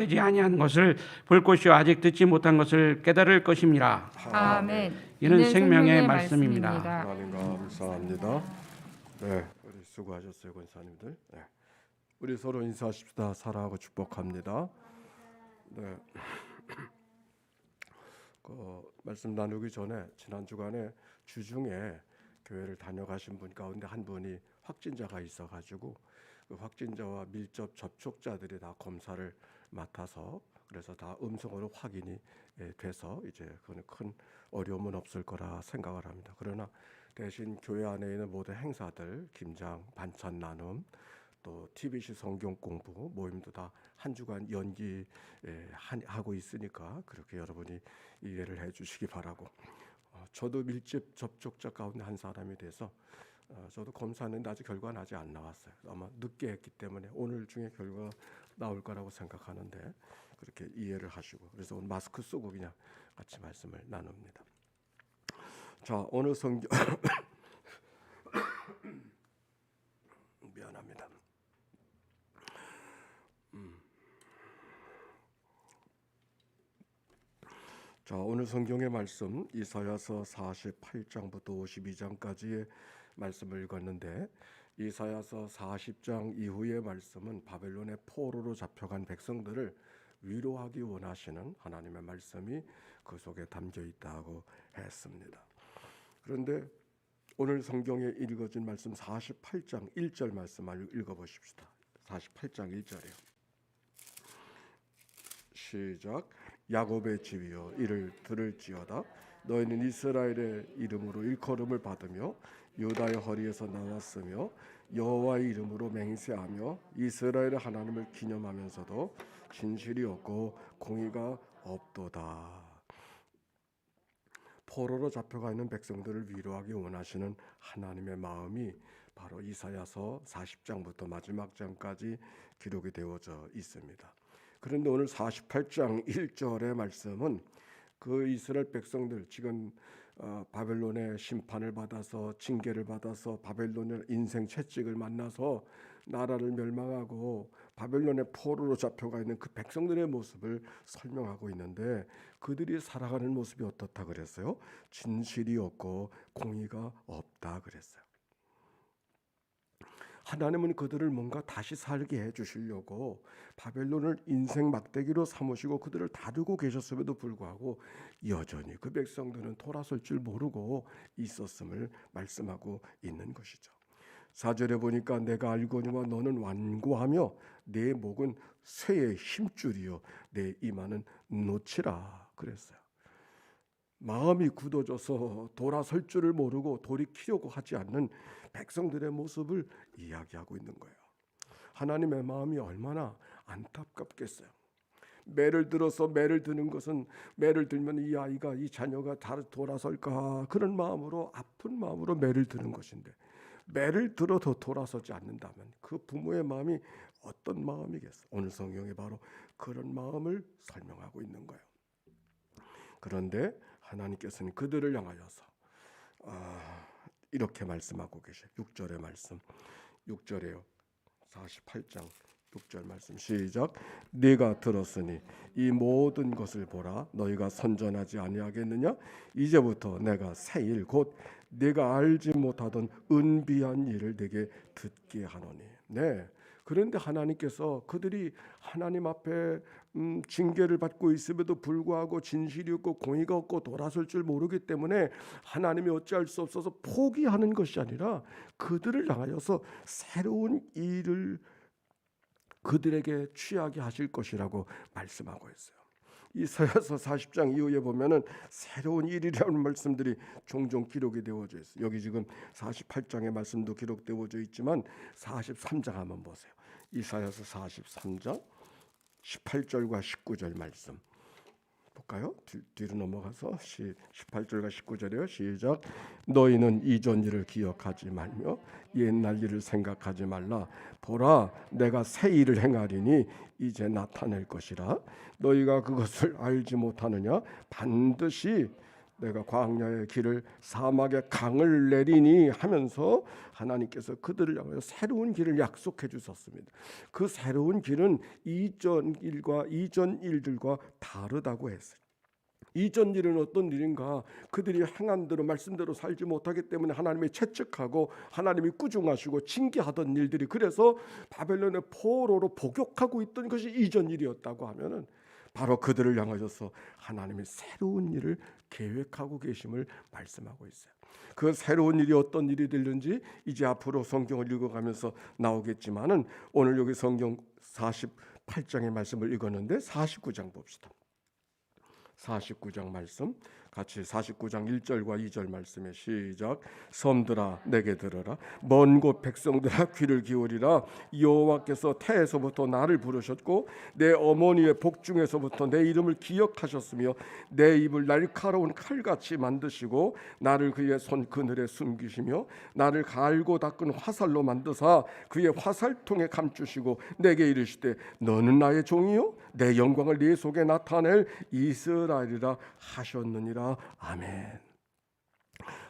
되지 아니한 것을 볼 것이요 아직 듣지 못한 것을 깨달을 것입니다. 아멘. 이는 생명의 말씀입니다. 하나님 감사합니다. 네, 우리 수고하셨어요, 권사님들. 네, 우리 서로 인사하십시다. 사랑하고 축복합니다. 네, 말씀 나누기 전에 지난 주간에 주중에 교회를 다녀가신 분 가운데 한 분이 확진자가 있어가지고 그 확진자와 밀접 접촉자들이 다 검사를 맡아서 그래서 다 음성으로 확인이 돼서 이제 그건 큰 어려움은 없을 거라 생각을 합니다. 그러나 대신 교회 안에 있는 모든 행사들, 김장, 반찬 나눔, 또 TBC 성경 공부 모임도 다 한 주간 연기하고 있으니까 그렇게 여러분이 이해를 해주시기 바라고. 저도 밀접 접촉자 가운데 한 사람이 돼서 저도 검사했는데 아직 결과는 아직 안 나왔어요. 아마 늦게 했기 때문에 오늘 중에 결과 나올 거라고 생각하는데 그렇게 이해를 하시고 그래서 오늘 마스크 쓰고 그냥 같이 말씀을 나눕니다. 자, 오늘 성경 미안합니다. 자, 오늘 성경의 말씀 이사야서 48장부터 52장까지의 말씀을 읽었는데 이사야서 40장 이후의 말씀은 바벨론의 포로로 잡혀간 백성들을 위로하기 원하시는 하나님의 말씀이 그 속에 담겨 있다고 했습니다. 그런데 오늘 성경에 읽어진 말씀 48장 1절 말씀을 읽어보십시다. 48장 1절이요. 시작. 야곱의 집이여 이를 들을지어다. 너희는 이스라엘의 이름으로 일컬음을 받으며 유다의 허리에서 나왔으며 여호와의 이름으로 맹세하며 이스라엘의 하나님을 기념하면서도 진실이 없고 공의가 없도다. 포로로 잡혀가 있는 백성들을 위로하기 원하시는 하나님의 마음이 바로 이사야서 40장부터 마지막 장까지 기록이 되어져 있습니다. 그런데 오늘 48장 1절의 말씀은 그 이스라엘 백성들 지금 바벨론의 심판을 받아서 징계를 받아서 바벨론의 인생 채찍을 만나서 나라를 멸망하고 바벨론의 포로로 잡혀가 있는 그 백성들의 모습을 설명하고 있는데 그들이 살아가는 모습이 어떻다 그랬어요? 진실이 없고 공의가 없다 그랬어요. 하나님은 그들을 뭔가 다시 살게 해주시려고 바벨론을 인생 막대기로 삼으시고 그들을 다루고 계셨음에도 불구하고 여전히 그 백성들은 돌아설 줄 모르고 있었음을 말씀하고 있는 것이죠. 4절에 보니까 내가 알거니와 너는 완고하며 내 목은 쇠의 힘줄이요 내 이마는 노치라 그랬어요. 마음이 굳어져서 돌아설 줄을 모르고 돌이키려고 하지 않는 백성들의 모습을 이야기하고 있는 거예요. 하나님의 마음이 얼마나 안타깝겠어요. 매를 들어서 매를 드는 것은 매를 들면 이 아이가 이 자녀가 다 돌아설까 그런 마음으로 아픈 마음으로 매를 드는 것인데 매를 들어도 돌아서지 않는다면 그 부모의 마음이 어떤 마음이겠어요? 오늘 성경에 바로 그런 마음을 설명하고 있는 거예요. 그런데 하나님께서는 그들을 향하여서 이렇게 말씀하고 계셔요. 6절의 말씀 6절에요. 48장 6절 말씀 시작. 네가 들었으니 이 모든 것을 보라. 너희가 선전하지 아니하겠느냐? 이제부터 내가 새 일 곧 네가 알지 못하던 은비한 일을 네게 듣게 하노니. 네. 그런데 하나님께서 그들이 하나님 앞에 징계를 받고 있음에도 불구하고 진실이 없고 공의가 없고 돌아설 줄 모르기 때문에 하나님이 어찌할 수 없어서 포기하는 것이 아니라 그들을 향하여서 새로운 일을 그들에게 취하게 하실 것이라고 말씀하고 있어요. 이사야서 40장 이후에 보면은 새로운 일이라는 말씀들이 종종 기록이 되어져 있어요. 여기 지금 48장의 말씀도 기록되어져 있지만 43장 한번 보세요. 이사야서 43장 18절과 19절 말씀 볼까요? 뒤로 넘어가서 18절과 19절이요. 시작. 너희는 이전 일을 기억하지 말며 옛날 일을 생각하지 말라. 보라, 내가 새 일을 행하리니 이제 나타낼 것이라. 너희가 그것을 알지 못하느냐? 반드시 내가 광야의 길을 사막의 강을 내리니 하면서 하나님께서 그들을 향하여 새로운 길을 약속해 주셨습니다. 그 새로운 길은 이전 일들과 다르다고 했어요. 이전 일은 어떤 일인가? 그들이 행한 대로 말씀대로 살지 못하기 때문에 하나님이 채찍하고 하나님이 꾸중하시고 징계하던 일들이, 그래서 바벨론의 포로로 복역하고 있던 것이 이전 일이었다고 하면은 바로 그들을 향하여서 하나님이 새로운 일을 계획하고 계심을 말씀하고 있어요. 그 새로운 일이 어떤 일이 될는지 이제 앞으로 성경을 읽어가면서 나오겠지만은 오늘 여기 성경 48장의 말씀을 읽었는데 49장 봅시다. 49장 말씀 같이 49장 1절과 2절 말씀에 시작. 섬들아 내게 들어라, 먼 곳 백성들아 귀를 기울이라. 여호와께서 태에서부터 나를 부르셨고 내 어머니의 복중에서부터 내 이름을 기억하셨으며 내 입을 날카로운 칼같이 만드시고 나를 그의 손 그늘에 숨기시며 나를 갈고 닦은 화살로 만드사 그의 화살통에 감추시고 내게 이르시되 너는 나의 종이요 내 영광을 네 속에 나타낼 이스라엘이라 하셨느니라. 아멘.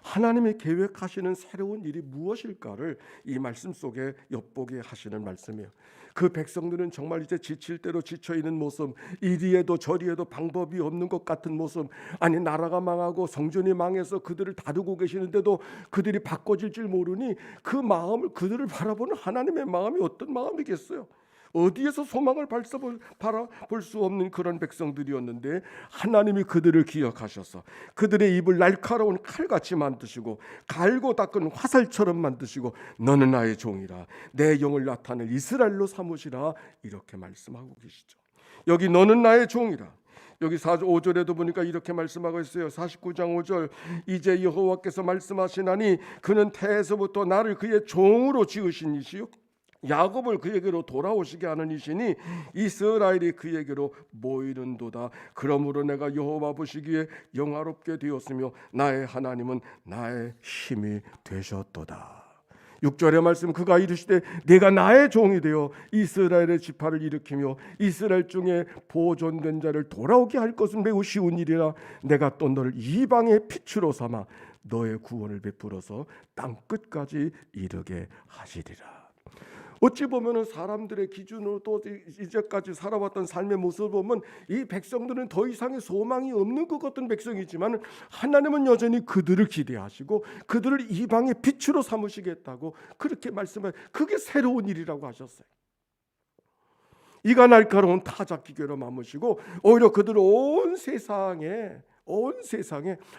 하나님이 계획하시는 새로운 일이 무엇일까를 이 말씀 속에 엿보게 하시는 말씀이에요. 그 백성들은 정말 이제 지칠 대로 지쳐 있는 모습, 이리에도 저리에도 방법이 없는 것 같은 모습, 아니 나라가 망하고 성전이 망해서 그들을 다루고 계시는데도 그들이 바꿔질 줄 모르니 그 마음을, 그들을 바라보는 하나님의 마음이 어떤 마음이겠어요? 어디에서 소망을 바라볼 수 없는 그런 백성들이었는데 하나님이 그들을 기억하셔서 그들의 입을 날카로운 칼같이 만드시고 갈고 닦은 화살처럼 만드시고 너는 나의 종이라 내 영을 나타낼 이스라엘로 삼으시라, 이렇게 말씀하고 계시죠. 여기 너는 나의 종이라, 여기 5절에도 보니까 이렇게 말씀하고 있어요. 49장 5절 이제 여호와께서 말씀하시나니 그는 태에서부터 나를 그의 종으로 지으신 이시요 야곱을 그에게로 돌아오시게 하는 이시니 이스라엘이 그에게로 모이는도다. 그러므로 내가 여호와 보시기에 영화롭게 되었으며 나의 하나님은 나의 힘이 되셨도다. 6절의 말씀, 그가 이르시되 내가 나의 종이 되어 이스라엘의 지파를 일으키며 이스라엘 중에 보존된 자를 돌아오게 할 것은 매우 쉬운 일이라. 내가 또 너를 이방의 빛으로 삼아 너의 구원을 베풀어서 땅 끝까지 이르게 하시리라. 어찌 보면은 사람들의 기준으로 또 이제까지 살아왔던 삶의 모습을 보면 이 백성들은 더 이상의 소망이 없는 것 같은 백성이지만 하나님은 여전히 그들을 기대하시고 그들을 이방의 빛으로 삼으시겠다고 그렇게 말씀해, 그게 새로운 일이라고 하셨어요. 이가 날카로운 타작기계로 마무시고 오히려 그들을 온 세상에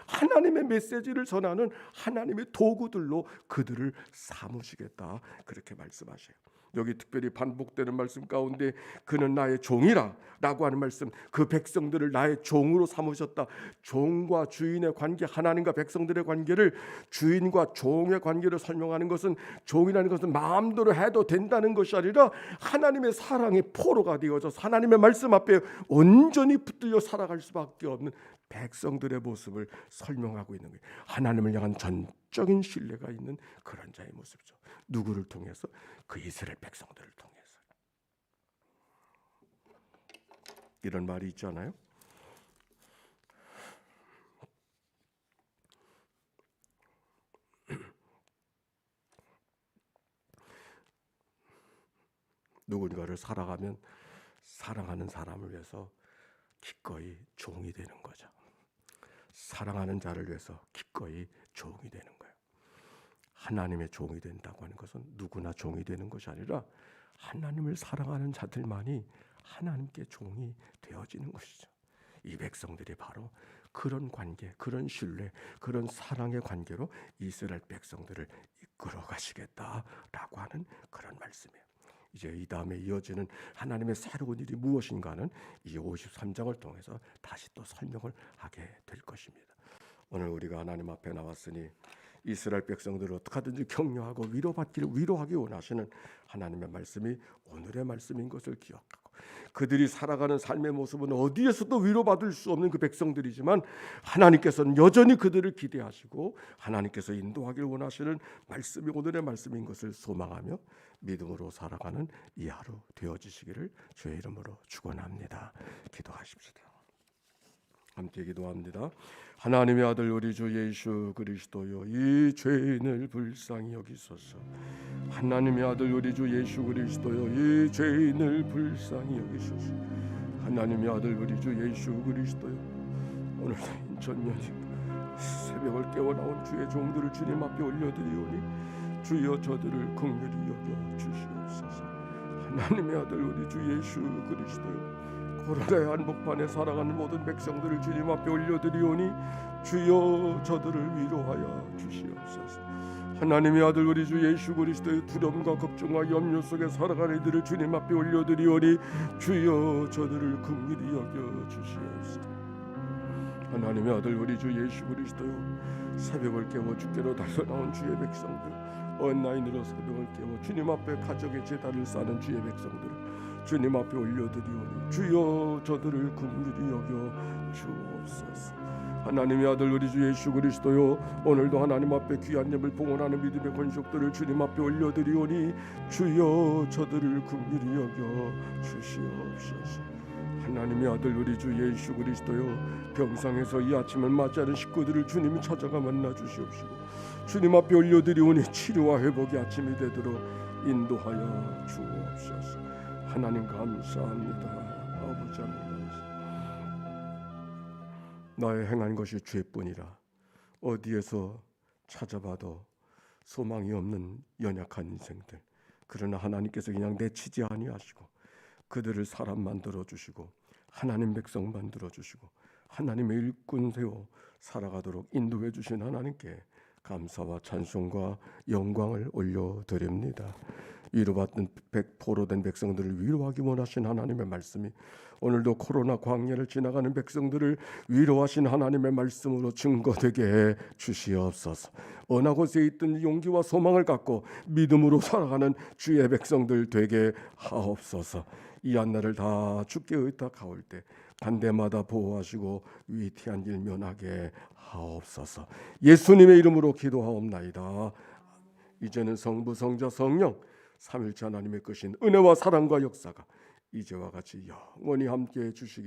하나님의 메시지를 전하는 하나님의 도구들로 그들을 삼으시겠다, 그렇게 말씀하셔요. 여기 특별히 반복되는 말씀 가운데 그는 나의 종이라 라고 하는 말씀, 그 백성들을 나의 종으로 삼으셨다. 종과 주인의 관계, 하나님과 백성들의 관계를, 주인과 종의 관계를 설명하는 것은, 종이라는 것은 마음대로 해도 된다는 것이 아니라 하나님의 사랑의 포로가 되어져서 하나님의 말씀 앞에 온전히 붙들려 살아갈 수밖에 없는 백성들의 모습을 설명하고 있는 거예요. 하나님을 향한 전적인 신뢰가 있는 그런 자의 모습이죠. 누구를 통해서? 그 이스라엘 백성들을 통해서. 이런 말이 있잖아요. 누군가를 살아가면 사랑하는 사람을 위해서 기꺼이 종이 되는 거죠. 사랑하는 자를 위해서 기꺼이 종이 되는 거예요. 하나님의 종이 된다고 하는 것은 누구나 종이 되는 것이 아니라 하나님을 사랑하는 자들만이 하나님께 종이 되어지는 것이죠. 이 백성들이 바로 그런 관계, 그런 신뢰, 그런 사랑의 관계로 이스라엘 백성들을 이끌어 가시겠다라고 하는 그런 말씀이에요. 이제 이 다음에 이어지는 하나님의 새로운 일이 무엇인가는 이 53장을 통해서 다시 또 설명을 하게 될 것입니다. 오늘 우리가 하나님 앞에 나왔으니 이스라엘 백성들을 어떻게 하든지 격려하고 위로하기 원하시는 하나님의 말씀이 오늘의 말씀인 것을 기억하고, 그들이 살아가는 삶의 모습은 어디에서도 위로받을 수 없는 그 백성들이지만 하나님께서는 여전히 그들을 기대하시고 하나님께서 인도하길 원하시는 말씀이 오늘의 말씀인 것을 소망하며 믿음으로 살아가는 이 하루 되어지시기를 주의 이름으로 축원합니다. 기도하십시다. 함께 기도합니다. 하나님의 아들 우리 주 예수 그리스도여, 이 죄인을 불쌍히 여기소서. 하나님의 아들 우리 주 예수 그리스도여, 이 죄인을 불쌍히 여기소서. 하나님의 아들 우리 주 예수 그리스도여, 오늘도 인천면이 새벽을 깨워 나온 주의 종들을 주님 앞에 올려드리오니 주여 저들을 긍휼히 여겨 주시옵소서. 하나님의 아들 우리 주 예수 그리스도여, 코로나의 한복판에 살아가는 모든 백성들을 주님 앞에 올려드리오니 주여 저들을 위로하여 주시옵소서. 하나님의 아들 우리 주 예수 그리스도의 두려움과 걱정과 염려 속에 살아가는 이들을 주님 앞에 올려드리오니 주여 저들을 긍휼히 여겨 주시옵소서. 하나님의 아들 우리 주 예수 그리스도여, 새벽을 깨워 주께로 달려나온 주의 백성들, 언라인으로 새벽을 깨워 주님 앞에 가족의 제단을 쌓는 주의 백성들을 주님 앞에 올려드리오니 주여 저들을 긍휼히 여겨 주옵소서. 하나님의 아들 우리 주 예수 그리스도여, 오늘도 하나님 앞에 귀한 예물 봉헌하는 믿음의 권속들을 주님 앞에 올려드리오니 주여 저들을 긍휼히 여겨 주시옵소서. 하나님의 아들 우리 주 예수 그리스도여, 병상에서 이 아침을 맞이하는 식구들을 주님이 찾아가 만나 주시옵시고 주님 앞에 올려드리오니 치료와 회복이 아침이 되도록 인도하여 주옵소서. 하나님 감사합니다. 아버지 하나님 감사합니다. 나의 행한 것이 죄뿐이라 어디에서 찾아봐도 소망이 없는 연약한 인생들, 그러나 하나님께서 그냥 내치지 아니하시고 그들을 사람 만들어 주시고 하나님 백성 만들어 주시고 하나님의 일꾼 세워 살아가도록 인도해 주신 하나님께 감사와 찬송과 영광을 올려드립니다. 위로받는 포로된 백성들을 위로하기 원하신 하나님의 말씀이 오늘도 코로나 광야를 지나가는 백성들을 위로하신 하나님의 말씀으로 증거되게 해 주시옵소서. 어느 곳에 있든 용기와 소망을 갖고 믿음으로 살아가는 주의 백성들 되게 하옵소서. 이 한날을 다 주께 의탁하올 때 간 데마다 보호하시고 위태한 일 면하게 하옵소서. 예수님의 이름으로 기도하옵나이다. 이제는 성부 성자 성령 삼일째 하나님의 크신 은혜와 사랑과 역사가 이제와 같이 영원히 함께해 주시기